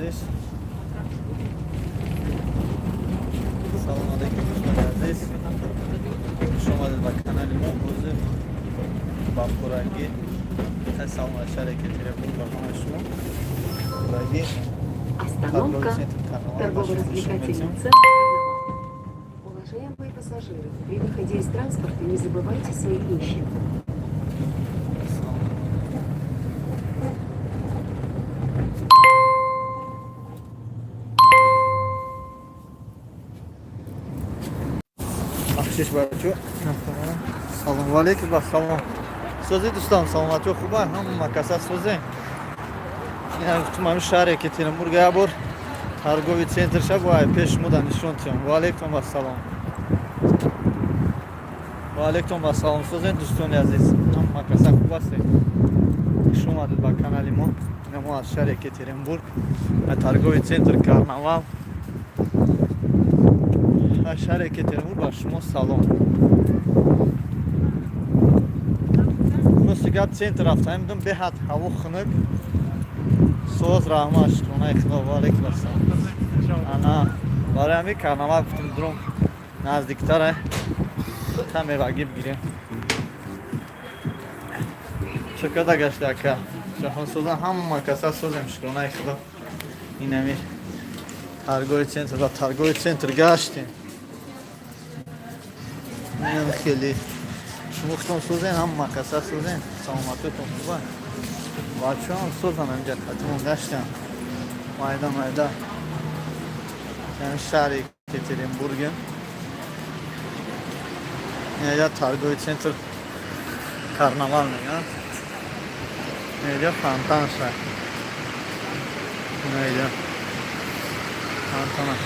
عزیز. سلام علیکم دوستان عزیز. شما در کانال ما بزرگ با خوراکی سلام شرکت تلفن برنامه شما. بعدی Остановка. Торгово-развлекательный центр «Карнавал». Уважаемые пассажиры, при выходе из транспорта не забывайте свои вещи. بخشش بچه سلام علیکم با سلام سوزی دوستان سلامتی خوبه هم مکاسا سوزی یعنی تو من شهری که تیرمبورگ یا بر торговый центр شب وای پیش مودن نشون تیم و علیکم و سلام و علیکم و سلام سوزی دوستان عزیز هم مکاسا خوب هستی شما در با کانال ما ما از شهری که تیرمبورگ торговый центр карнавал شهر که ترمور با شما سلام مسیگات центр رفتم دم به حد هوا خنک سوز رحمش کنه خدا والک برسان انا برای همی کارنامه گفتم درم نزدیکتره تا میوگی بگیریم چقدر گشته که جهان سوزن هم کسا سوزم شکنه خدا این همی торговый центр و торговый центр گشتیم این خیلی شما خودتون سوزین هم مکاسا سوزین سلامتتون خوبه بچه هم سوزن اینجا خطمون گشتن مایده یعنی شهری که ترینبورگ اینجا торговый центр карнавал میگن اینجا فانتان شد اینجا فانتان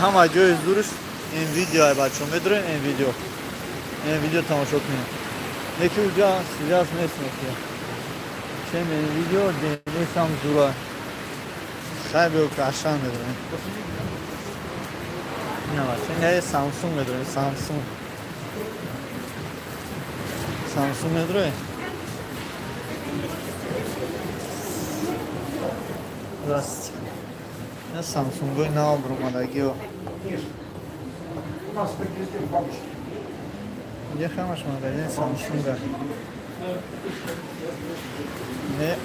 هم جای دورش این ویدیو های بچه هم بدرین این ویدیو تماشا کنیم یکی اونجا سیریاس نیست میکنه چه این ویدیو نیست هم زوره خیلی بیو که اشان بدرین نه بچه این یه سامسونگ بدرین سامسونگ بدرین راست این سامسونگ های نام برومدگی و یه خمش مدرین سامسونگ نه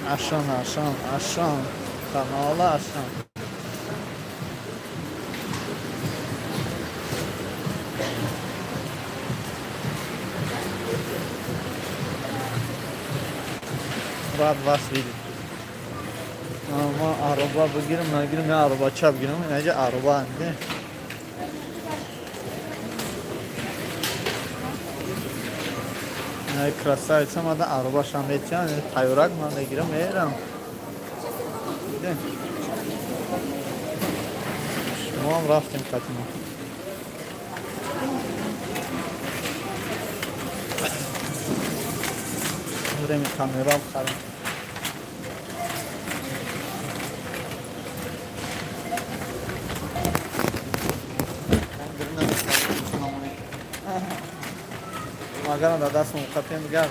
اشان کانال اشان بعد واس ویدی ما عربا بگیرم نگیرم یا عربا چا بگیرم اینجا عربا انده نه красавица ما دا عربا شام بیچان تایورک من نگیرم میرم شما هم رفتیم قطعا بریم کامیرام خرم ماگرم داداستم کپیم گرده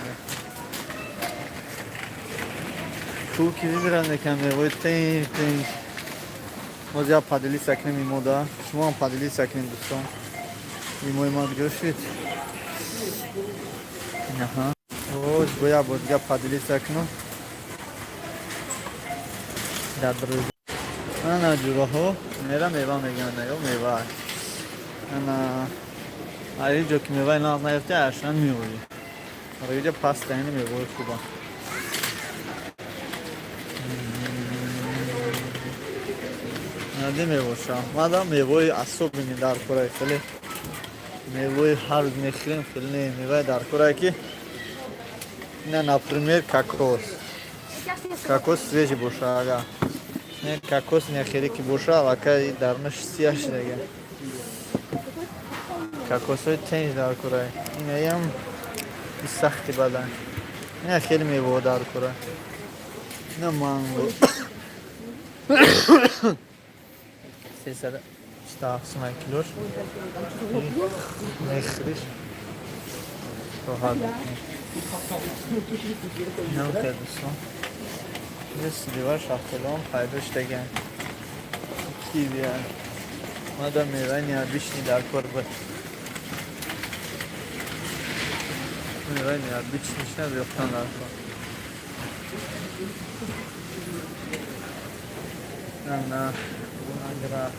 تو کی میرن نکنه وای تین موزیا پادلی سکنیم این مودا شما هم پادلی سکنیم دوستان این ما بجا شد نها اوه گویا بودگا پادلی سکنم در روز انا جوره ها میرم میوه میگن نگو میوه انا آری جو که میوه ناز نیفته اشان میوری آره اینجا پاستا اینه میوه خوبه نده میوه شام مادام میوه اصوب بینی در کورای خیلی میوه هر میخریم خیلی میوه در کورای که نه например кокос свежий باشه اگه نه کокос نخیری که باشه البته درنش سیاه شده دیگه کاکوس های تنج در کره این هم سختی بدن این خیلی میوه در کره نه مانگو 370 کیلوش نخریش راحت نه که دوستان یه سیلیوار شاختلام خیلیش دگن کی بیان مادم میوانی ها بیشنی در کار بود میوانی ها بیشنیش نبیختن در کار نه اگر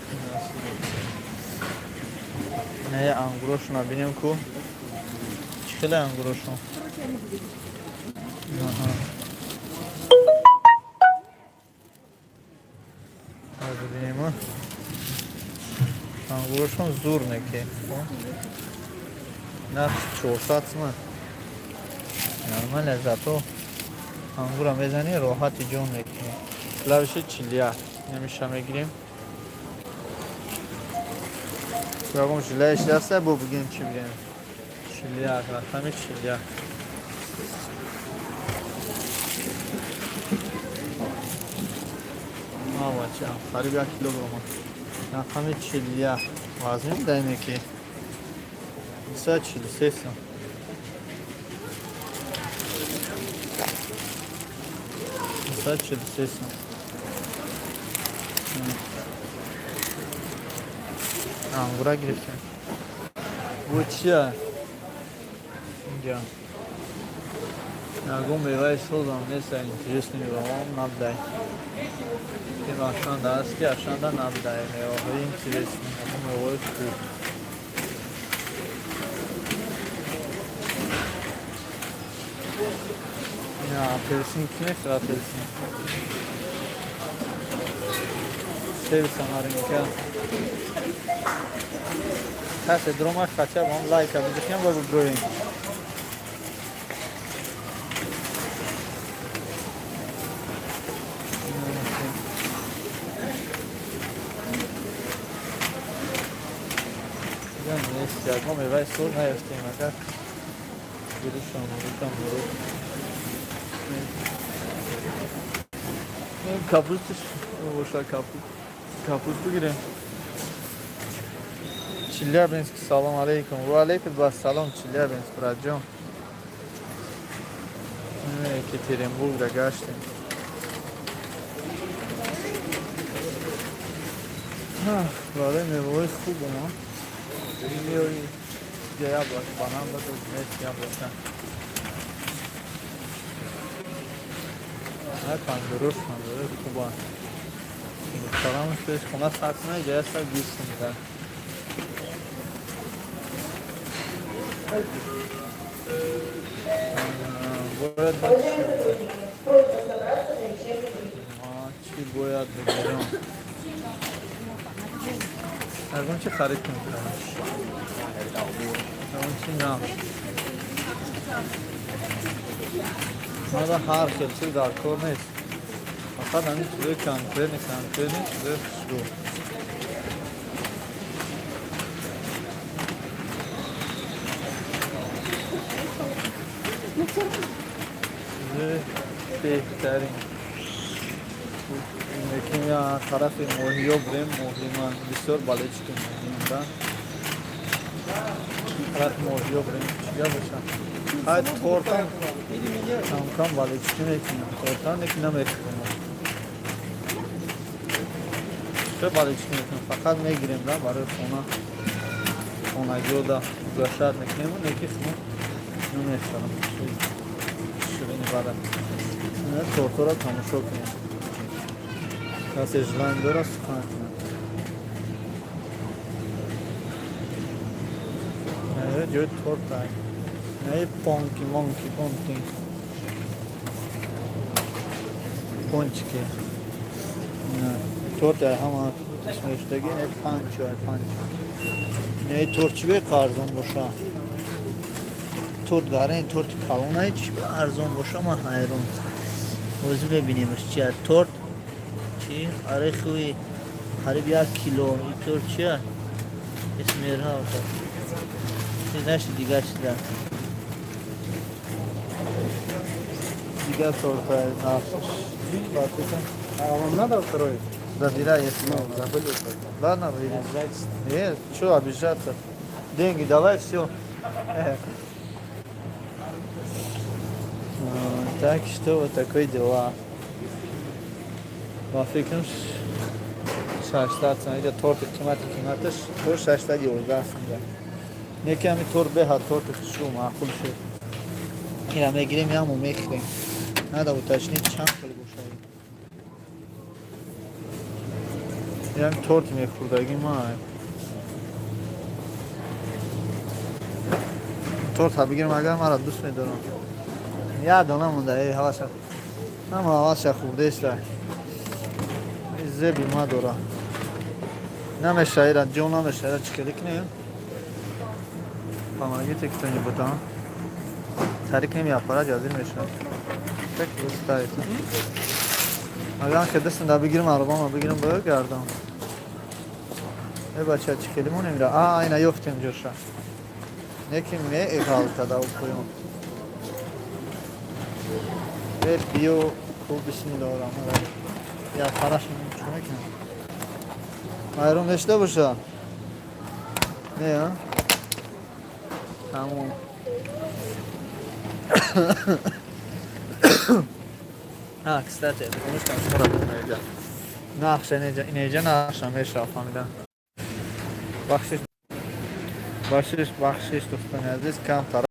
نه انگروشون بینیم کو چخیله انگروشون hadi benim o. Anguloşun zor ne ki? Ne çoğusat mı? Normal lezzet o. Angura mezani rahat ijon ne ki? Lavşe çilya. Nemişem gireyim. Bakın çilya işlerse bu bugün çilya. Çilya arkadaşlar çilya. Mavacha, قریب 1 کیلوگرم. رقم 40 وزن دایمه که 143 سم. انگورا گرفتیم. Bu چیه؟ اینجا. نگو میوه سوزم نیست اینجوری میوام نبدای. این آشان دست که آشان دا نبدای میوه های این چیز میوه خوب. این آپلسین کی نیست آپلسین؟ سیب سمارینکا. هست درومش بچه با هم لایک بزنیم و بگوییم. Ya come vai solo e stai magari diciamo kapustu boşa kapustu gire Chelyabinsk salam aleykum va aleykum salam Chelyabinsk rajon Ekaterinburgda gashtim Vale mevoy خوب ما میوری جیا باش بانام باش میشیا باشن نه تندرست خوبه سلامش بهش خونه ساعتونه جیا سر گیست میدن باید چی باید بگیرم اون چه خرید میکنم اون چی نه ما دا هر خیلی در کار نیست فقط همین چیزای کنکرت نیست چیزای خوشبو چیزای بهترین یکی یا طرف موهیا بریم موهیمان بسیار بالایچی کنیم طرف موهیا بریم چیا باشن های تورتان کم بالایچی کنیم تورتان یک نمیکنیم چه بالایچی کنیم فقط میگیریم را برای خونگی دا گشت میکنیم و یکی خونه نمیشترم شیرینی برای تورتا را تماشا کنیم کسی جلند داره سخن کنه نه جوی تورت های نه پونکی پونچکی نه تورت های همه اسمشتگی نه پنچ نه تورچی به ارزان باشه تورت داره این تورت کلون های چی به ارزان باشه ما حیرون روزی ببینیمش چیه تورت چی؟ آره خوی قریب 1 کیلو اینطور چیه؟ اسم میرها آتا چیز نشد دیگه شده دیگه تورتا نافش Вам надо второй? забирай если Забыли. ладно выйдем нет что обижаться деньги давай все так что вот такое дела با فکرم 600 سنه تورت قیمتش تو 611 سنه یکی همین تور به ها تورت شو معقول شد این هم میگیریم یا همون میخریم نده و تشنید چند خیلی گوشایی این همین تورت میخوردگی ما تورت ها بگیرم اگر مرا دوست میدارم یاد نمونده ای حواس اما حواس خورده است زبی ما داره نمیشه ایران جون نمیشه ایران چکلیک نیم پاماگی تکتونی بودم تاریک نمی اپارا جازی میشه تک دوست دارید اگر که دستم دا بگیرم عربا ما بگیرم بگردم ای بچه چکلیمون نمیره اینا یفتیم جوشا یکی می اقال تدا کنیم به بیو خوب بسم الله الرحمن الرحیم یا خراش چونه کنم مایرون داشته باشه نه ها تموم kstати, konuştan sonra bulmayacağım. Nakşe nece nakşam eşraf hamiden. Bahşiş dostan aziz kam taraf.